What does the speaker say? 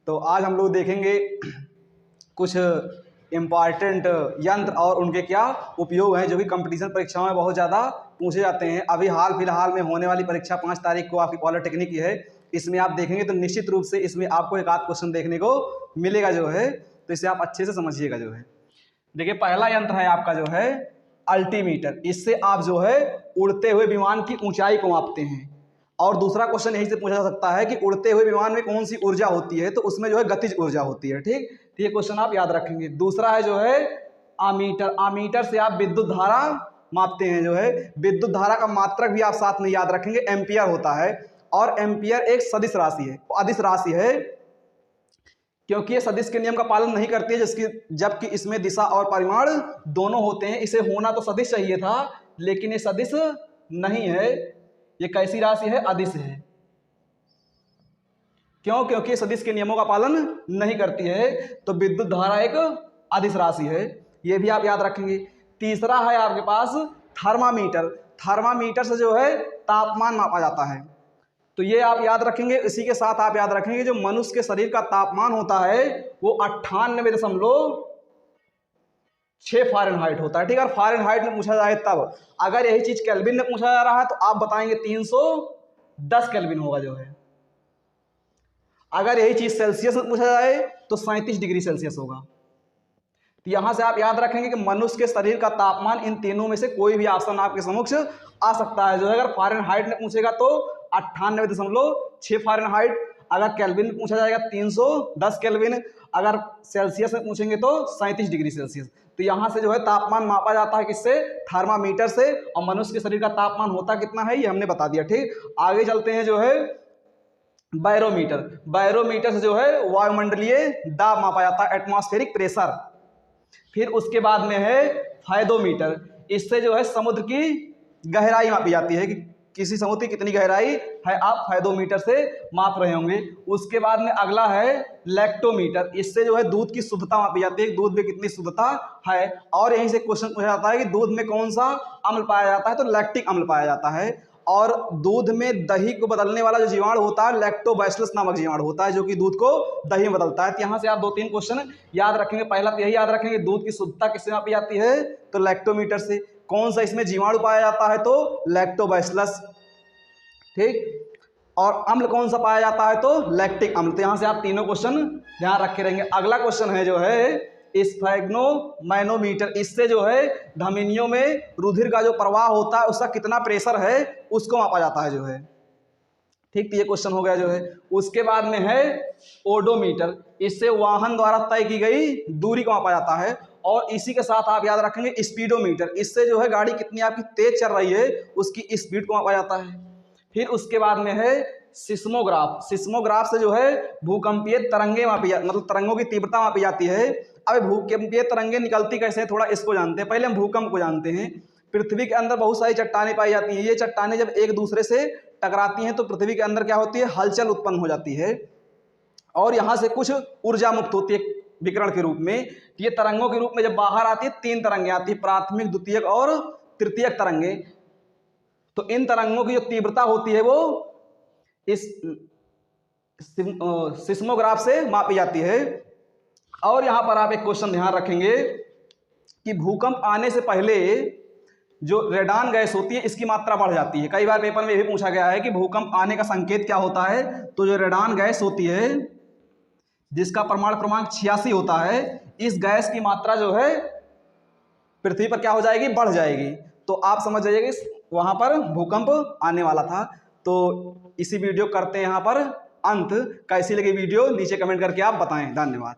तो आज हम लोग देखेंगे कुछ इम्पॉर्टेंट यंत्र और उनके क्या उपयोग हैं जो कि कंपटीशन परीक्षाओं में बहुत ज़्यादा पूछे जाते हैं। अभी हाल फिलहाल में होने वाली परीक्षा 5 तारीख को आपकी पॉलिटेक्निक की है। इसमें आप देखेंगे तो निश्चित रूप से इसमें आपको एक आध क्वेश्चन देखने को मिलेगा जो है, तो इसे आप अच्छे से समझिएगा जो है। देखिए पहला यंत्र है आपका जो है अल्टीमीटर। इससे आप जो है उड़ते हुए विमान की ऊंचाई को मापते हैं। और दूसरा क्वेश्चन यही से पूछा जा सकता है कि उड़ते हुए विमान में कौन सी ऊर्जा होती है, तो उसमें जो है गतिज ऊर्जा होती है। ठीक, तो ये क्वेश्चन आप याद रखेंगे। दूसरा है जो है आमीटर। आमीटर से आप विद्युत धारा मापते हैं जो है। विद्युत धारा का मात्रक भी आप साथ में याद रखेंगे, एम्पियर होता है। और एम्पियर एक सदिश राशि है, अदिश राशि है, क्योंकि ये सदिश के नियम का पालन नहीं करती है, जबकि इसमें दिशा और परिमाण दोनों होते हैं। इसे होना तो सदिश चाहिए था, लेकिन ये सदिश नहीं है। ये कैसी राशि है? अदिश है। क्यों? क्योंकि ये सदिश के नियमों का पालन नहीं करती है। तो विद्युत धारा एक अदिश राशि है, ये भी आप याद रखेंगे। तीसरा है आपके पास थर्मामीटर। थर्मामीटर से जो है तापमान मापा जाता है, तो ये आप याद रखेंगे। इसी के साथ आप याद रखेंगे जो मनुष्य के शरीर का तापमान होता है वो 98.6 फ़ारेनहाइट होता है। ठीक है, फ़ारेनहाइट में पूछा जाए तब। अगर यही चीज केल्विन में पूछा जा रहा है तो आप बताएंगे 310 केल्विन होगा जो है। अगर यही चीज सेल्सियस में पूछा जाए तो 37 डिग्री सेल्सियस होगा। तो यहां से आप याद रखेंगे कि मनुष्य के शरीर का तापमान, इन तीनों में से कोई भी ऑप्शन आपके समक्ष आ सकता है जो है। अगर फ़ारेनहाइट में पूछेगा तो 98.6 फ़ारेनहाइट, अगर केल्विन में पूछा जाएगा 310 केल्विन, अगर सेल्सियस में पूछेंगे तो 37 डिग्री सेल्सियस। तो यहाँ से जो है तापमान मापा जाता है किससे? थर्मामीटर से। और मनुष्य के शरीर का तापमान होता कितना है ये हमने बता दिया। ठीक, आगे चलते हैं जो है बैरोमीटर। बैरोमीटर से जो है वायुमंडलीय दाब मापा जाता है, एटमॉस्फेरिक प्रेशर। फिर उसके बाद में है फायदोमीटर। इससे जो है समुद्र की गहराई मापी जाती है कि किसी समुद्र की कितनी गहराई है, आप फायदोमीटर से माप रहे होंगे। उसके बाद में अगला है लैक्टोमीटर। इससे जो है दूध की शुद्धता मापी जाती है, दूध में कितनी शुद्धता है। और यहीं से क्वेश्चन पूछा जाता है कि दूध में कौन सा अम्ल पाया जाता है, तो लैक्टिक अम्ल पाया जाता है। और दूध में दही को बदलने वाला जो जीवाणु होता है लैक्टोबैसिलस नामक जीवाणु होता है, जो कि दूध को दही में बदलता है। तो यहाँ से आप 2-3 क्वेश्चन याद रखेंगे। पहला तो यही याद रखेंगे, दूध की शुद्धता किससे मापी जाती है, तो लैक्टोमीटर से। कौन सा इसमें जीवाणु पाया जाता है, तो लैक्टोबैसिलस। ठीक, और अम्ल कौन सा पाया जाता है, तो लैक्टिक अम्ल। तो यहाँ से आप तीनों क्वेश्चन ध्यान रखे रहेंगे। अगला क्वेश्चन है जो है स्फैग्नोमैनोमीटर। इससे जो है धमनियों में रुधिर का जो प्रवाह होता है उसका कितना प्रेशर है उसको मापा जाता है जो है। ठीक, तो ये क्वेश्चन हो गया जो है। उसके बाद में है ओडोमीटर। इससे वाहन द्वारा तय की गई दूरी को मापा जाता है। और इसी के साथ आप याद रखेंगे स्पीडोमीटर। इससे जो है गाड़ी कितनी आपकी तेज चल रही है उसकी स्पीड को मापा जाता है। फिर उसके बाद में है सिस्मोग्राफ। सिस्मोग्राफ से जो है भूकंपीय तरंगे मापी मतलब तरंगों की तीव्रता मापी जाती है। अब भूकंपीय तरंगे निकलती कैसे हैं, थोड़ा इसको जानते हैं। पहले हम भूकंप को जानते हैं। पृथ्वी के अंदर बहुत सारी चट्टानें पाई जाती हैं। ये चट्टानें जब एक दूसरे से टकराती हैं तो पृथ्वी के अंदर क्या होती है, हलचल उत्पन्न हो जाती है। और यहाँ से कुछ ऊर्जा मुक्त होती है विकिरण के रूप में। ये तरंगों के रूप में जब बाहर आती है 3 तरंगे आती है, प्राथमिक, द्वितीयक और तृतीयक तरंगे। तो इन तरंगों की जो तीव्रता होती है वो इस सिस्मोग्राफ से मापी जाती है। और यहां पर आप एक क्वेश्चन ध्यान रखेंगे कि भूकंप आने से पहले जो रेडान गैस होती है इसकी मात्रा बढ़ जाती है। कई बार पेपर में यह भी पूछा गया है कि भूकंप आने का संकेत क्या होता है, तो जो रेडान गैस होती है जिसका परमाणु क्रमांक 86 होता है, इस गैस की मात्रा जो है पृथ्वी पर क्या हो जाएगी, बढ़ जाएगी। तो आप समझ जाइए कि वहां पर भूकंप आने वाला था। तो इसी वीडियो करते हैं यहाँ पर अंत। कैसी लगी वीडियो नीचे कमेंट करके आप बताएं। धन्यवाद।